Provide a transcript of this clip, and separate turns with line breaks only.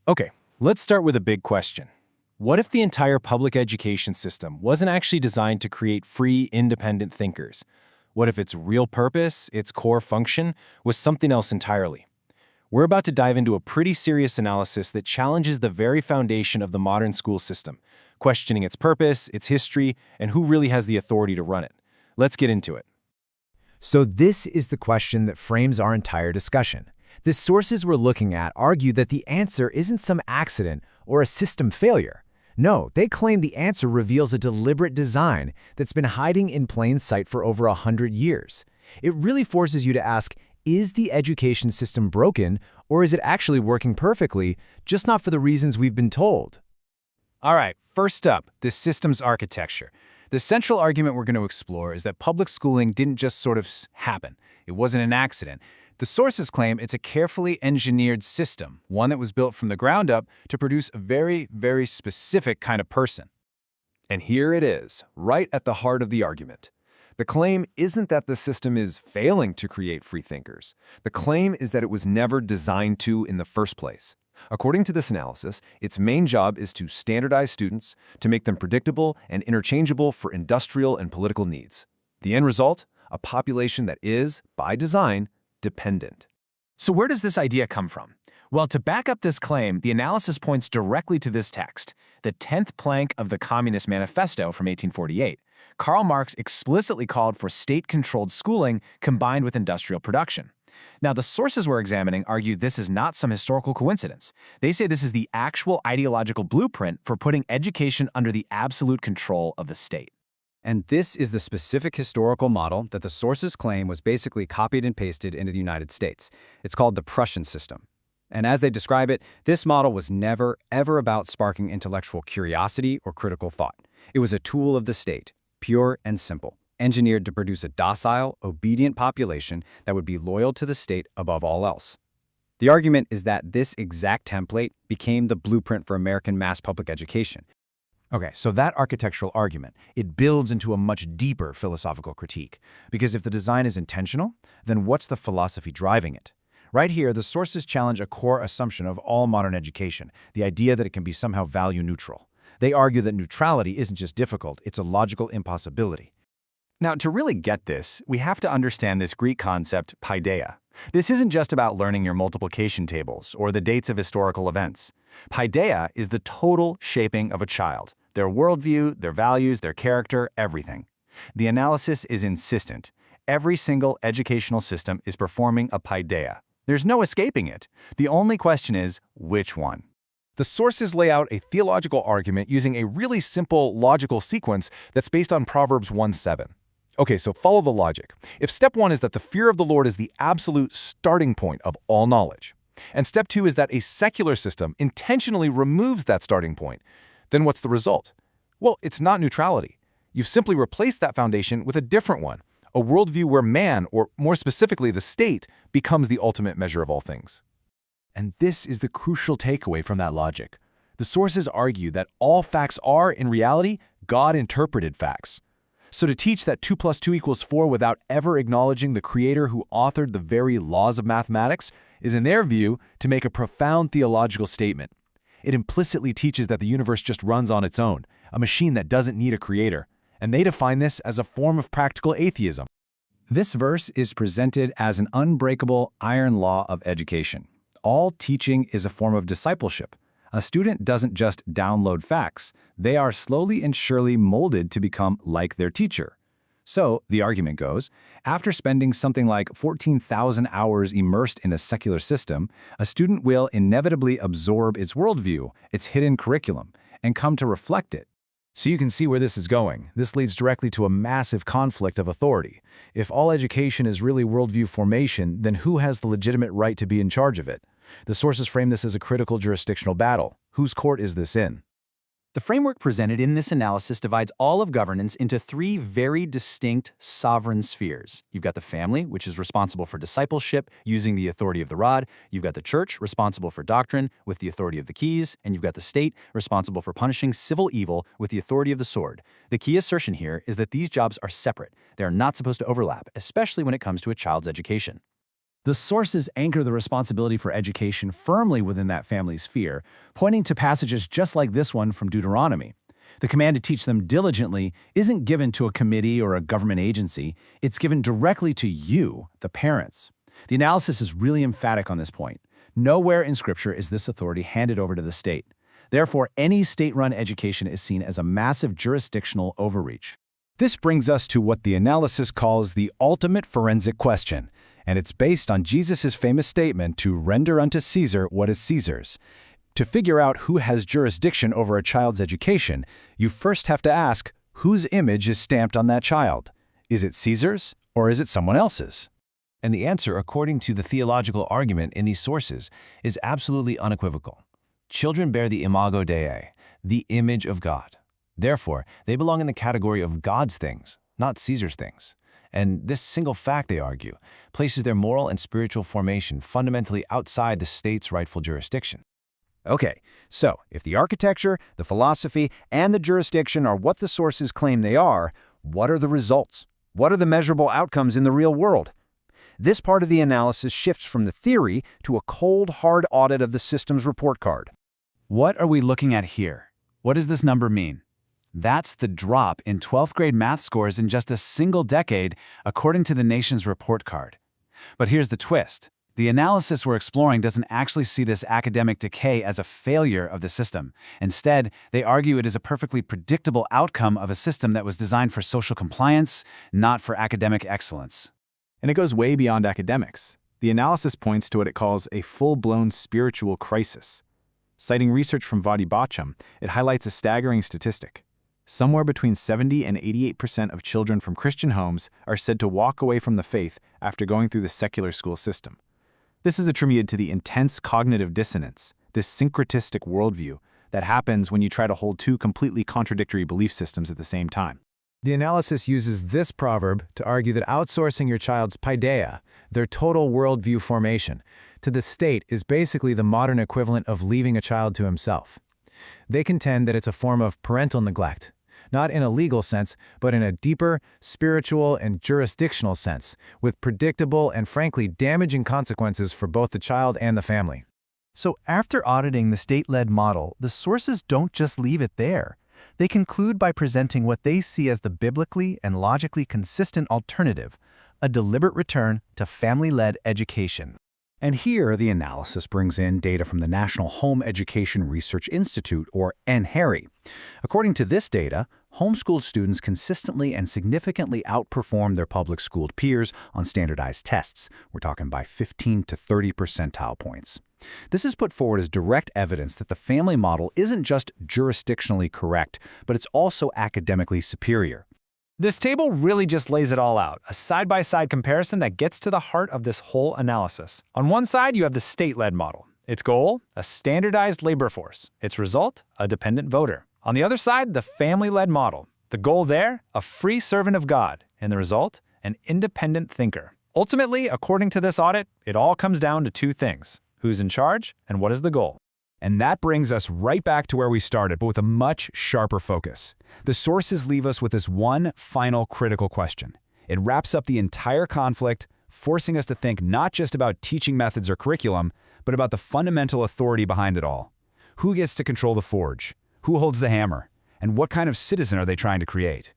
Okay, let's start with a big question. What if the entire public education system wasn't actually designed to create free, independent thinkers? What if its real purpose, its core function, was something else entirely? We're about to dive into a pretty serious analysis that challenges the very foundation of the modern school system, questioning its purpose, its history, and who really has the authority to run it. Let's get into it.
So this is the question that frames our entire discussion. The sources we're looking at argue that the answer isn't some accident or a system failure. No, they claim the answer reveals a deliberate design that's been hiding in plain sight for over 100 years. It really forces you to ask, is the education system broken, or is it actually working perfectly, just not for the reasons we've been told?
All right, first up, the system's architecture. The central argument we're going to explore is that public schooling didn't just sort of happen. It wasn't an accident. The sources claim it's a carefully engineered system, one that was built from the ground up to produce a very, very specific kind of person.
And here it is, right at the heart of the argument. The claim isn't that the system is failing to create free thinkers. The claim is that it was never designed to in the first place. According to this analysis, its main job is to standardize students, to make them predictable and interchangeable for industrial and political needs. The end result? A population that is, by design, dependent.
So where does this idea come from? Well, to back up this claim, the analysis points directly to this text, the 10th plank of the Communist Manifesto from 1848. Karl Marx explicitly called for state-controlled schooling combined with industrial production. Now, the sources we're examining argue this is not some historical coincidence. They say this is the actual ideological blueprint for putting education under the absolute control of the state.
And this is the specific historical model that the sources claim was basically copied and pasted into the United States. It's called the Prussian system. And as they describe it, this model was never, ever about sparking intellectual curiosity or critical thought. It was a tool of the state, pure and simple, engineered to produce a docile, obedient population that would be loyal to the state above all else. The argument is that this exact template became the blueprint for American mass public education.
Okay, so that architectural argument, it builds into a much deeper philosophical critique. Because if the design is intentional, then what's the philosophy driving it? Right here, the sources challenge a core assumption of all modern education, the idea that it can be somehow value neutral. They argue that neutrality isn't just difficult, it's a logical impossibility.
Now, to really get this, we have to understand this Greek concept, paideia. This isn't just about learning your multiplication tables or the dates of historical events. Paideia is the total shaping of a child, their worldview, their values, their character, everything. The analysis is insistent. Every single educational system is performing a paideia. There's no escaping it. The only question is, which one?
The sources lay out a theological argument using a really simple logical sequence that's based on Proverbs 1:7. Okay, so follow the logic. If step 1 is that the fear of the Lord is the absolute starting point of all knowledge, and step 2 is that a secular system intentionally removes that starting point, then what's the result? Well, it's not neutrality. You've simply replaced that foundation with a different one, a worldview where man, or more specifically the state, becomes the ultimate measure of all things.
And this is the crucial takeaway from that logic. The sources argue that all facts are, in reality, God-interpreted facts. So to teach that 2 + 2 = 4 without ever acknowledging the creator who authored the very laws of mathematics is, in their view, to make a profound theological statement. It implicitly teaches that the universe just runs on its own, a machine that doesn't need a creator. And they define this as a form of practical atheism.
This verse is presented as an unbreakable iron law of education. All teaching is a form of discipleship. A student doesn't just download facts. They are slowly and surely molded to become like their teacher. So, the argument goes, after spending something like 14,000 hours immersed in a secular system, a student will inevitably absorb its worldview, its hidden curriculum, and come to reflect it.
So you can see where this is going. This leads directly to a massive conflict of authority. If all education is really worldview formation, then who has the legitimate right to be in charge of it? The sources frame this as a critical jurisdictional battle. Whose court is this in?
The framework presented in this analysis divides all of governance into 3 very distinct sovereign spheres. You've got the family, which is responsible for discipleship using the authority of the rod. You've got the church, responsible for doctrine with the authority of the keys. And you've got the state, responsible for punishing civil evil with the authority of the sword. The key assertion here is that these jobs are separate. They are not supposed to overlap, especially when it comes to a child's education.
The sources anchor the responsibility for education firmly within that family's sphere, pointing to passages just like this one from Deuteronomy. The command to teach them diligently isn't given to a committee or a government agency, it's given directly to you, the parents. The analysis is really emphatic on this point. Nowhere in Scripture is this authority handed over to the state. Therefore, any state-run education is seen as a massive jurisdictional overreach.
This brings us to what the analysis calls the ultimate forensic question, and it's based on Jesus' famous statement to render unto Caesar what is Caesar's. To figure out who has jurisdiction over a child's education, you first have to ask, whose image is stamped on that child? Is it Caesar's, or is it someone else's?
And the answer, according to the theological argument in these sources, is absolutely unequivocal. Children bear the imago Dei, the image of God. Therefore, they belong in the category of God's things, not Caesar's things. And this single fact, they argue, places their moral and spiritual formation fundamentally outside the state's rightful jurisdiction.
Okay, so if the architecture, the philosophy, and the jurisdiction are what the sources claim they are, what are the results? What are the measurable outcomes in the real world? This part of the analysis shifts from the theory to a cold, hard audit of the system's report card.
What are we looking at here? What does this number mean? That's the drop in 12th grade math scores in just a single decade, according to the nation's report card. But here's the twist. The analysis we're exploring doesn't actually see this academic decay as a failure of the system. Instead, they argue it is a perfectly predictable outcome of a system that was designed for social compliance, not for academic excellence.
And it goes way beyond academics. The analysis points to what it calls a full-blown spiritual crisis. Citing research from Vadi Bacham, it highlights a staggering statistic. Somewhere between 70 and 88% of children from Christian homes are said to walk away from the faith after going through the secular school system. This is attributed to the intense cognitive dissonance, this syncretistic worldview, that happens when you try to hold two completely contradictory belief systems at the same time.
The analysis uses this proverb to argue that outsourcing your child's paideia, their total worldview formation, to the state is basically the modern equivalent of leaving a child to himself. They contend that it's a form of parental neglect, not in a legal sense, but in a deeper, spiritual and jurisdictional sense, with predictable and frankly damaging consequences for both the child and the family.
So after auditing the state-led model, the sources don't just leave it there. They conclude by presenting what they see as the biblically and logically consistent alternative, a deliberate return to family-led education.
And here, the analysis brings in data from the National Home Education Research Institute, or NHERI. According to this data, homeschooled students consistently and significantly outperform their public-schooled peers on standardized tests. We're talking by 15 to 30 percentile points. This is put forward as direct evidence that the family model isn't just jurisdictionally correct, but it's also academically superior.
This table really just lays it all out, a side-by-side comparison that gets to the heart of this whole analysis. On one side, you have the state-led model. Its goal, a standardized labor force. Its result, a dependent voter. On the other side, the family-led model. The goal there, a free servant of God. And the result, an independent thinker. Ultimately, according to this audit, it all comes down to two things. Who's in charge, and what is the goal?
And that brings us right back to where we started, but with a much sharper focus. The sources leave us with this one final critical question. It wraps up the entire conflict, forcing us to think not just about teaching methods or curriculum, but about the fundamental authority behind it all. Who gets to control the forge? Who holds the hammer? And what kind of citizen are they trying to create?